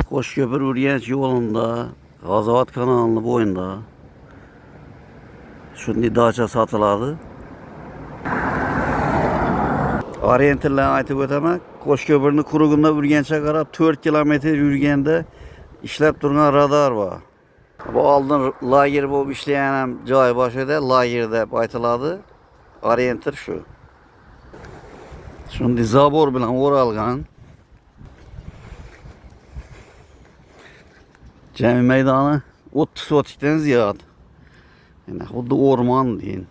Qo'shko'pir Urganch yo'lida, G'azovat kanalining bo'yida shunday dacha sotiladi. Orientirlarni aytib o'taman. Qo'shko'pirning qurugidan Urganchga qarab 4 kilometr yurganda ishlab turgan radar bor. Bu oldin lager bo'lib ishlagan ham joy boshida lager deb aytiladi. Orientir shu. Shunday zabor bilan o'ralgan. Cami maydoni 30 sotikdan ziyod. Yani xuddi o'rmon deyin.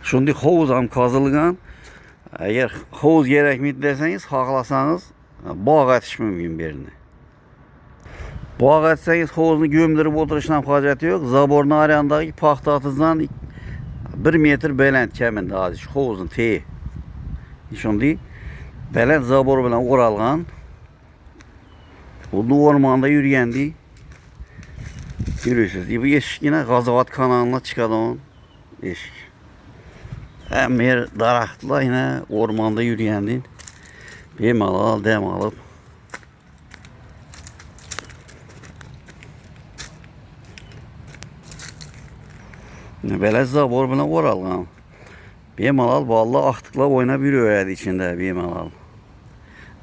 Shunday hovuz ham qazilgan. Agar hovuz kerakmi desangiz, xohlasangiz bog' atish mumkin bu yerni. Bog' atsangiz hovuzni gömdirib o'tirishdan hojati yo'q. Zaborning ariyandagi paxtatizdan 1 metr baland kamida hozir hovuzning teyi. Shunday baland zabor bilan o'ralgan. Bu o'rmonda yurganda görüyorsunuz. Bu eshikgina G'azovat kanaliga chiqadigan eshik. Hem yer daraxtlar yine o'rmonda yurgandin bemalol dam olib böyle zabor bilan o'ralgan. Bemalol bolalar aqtiqlab o'ynab yuraveradi içinde bemalol.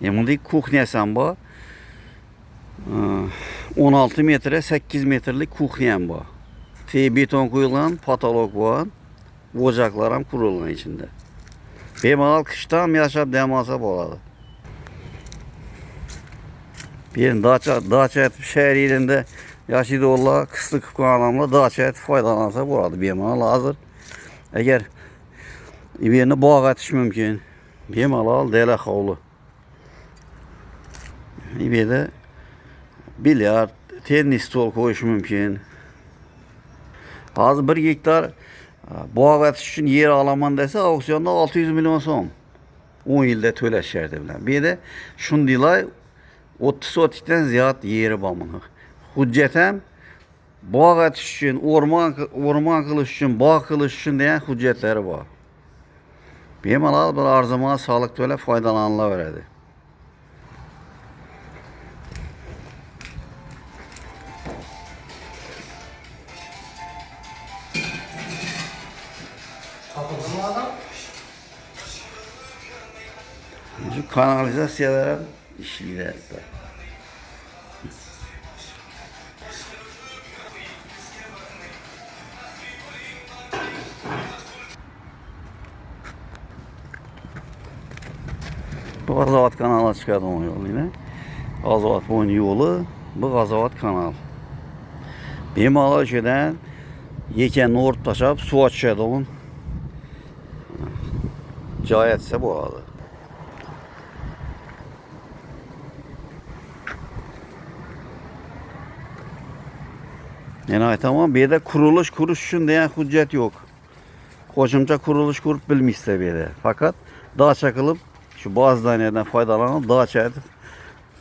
Bunday kuxnyasi ham bor. 16 metre 8 metrlik kuxnya ham bor. Beton qo'yilgan, patolog bor. Ocaklar ham kurulgan içinde. Bemalol qishdan yaşab dam olsa bo'ladi. Bir dacha etib shahar yerinde yaşaydiganlar qishlik qilganlar dacha etib foydalansa bo'ladi. Bemalol hozir agar yerni bog' atish mumkin. Bemalol dala hovli. Bu yerda bilyard, tennis stol qo'yish mumkin. Hozir 1 gektar bog' atish uchun yer olaman desa, auksionda 600 milyon so'm. 10 yilda to'lash sharti bilan. Bu yerda shundaylar 30 sotikdan ziyod yeri bor buni. Hujjat ham bog' atish uchun, o'rmon qilish uchun, bog' qilish uchun degan hujjatlari bor. Bemalol bir arzimas soliq to'lab foydalanilaveradi. Şu kanalizasyonlar ham ishlayapti. Bu G'azovat kanaliga chiqadigan yo'l yine. G'azovat bo'yni yo'li, bu G'azovat kanal. Bemalol o'shadan yekanni o'rib tashlab suv ochishadigan joy etsa bo'ladi. Yani aytaman, bu yerda qurilish qurish uchun degan hujjat yo'q. Qo'shimcha qurilish qurib bilmaysiz bu yerda. Faqat dacha qilib shu bazdaniyadan foydalanib, dacha etib,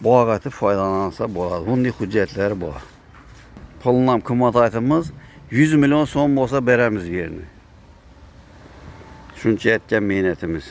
bog' etib foydalansa bo'ladi. Bunday hujjatlar bor. Pulni ham qimmat aytamiz, 100 milyon so'm bo'lsa beramiz bu yerni. Shuncha aytgan mehnatimiz.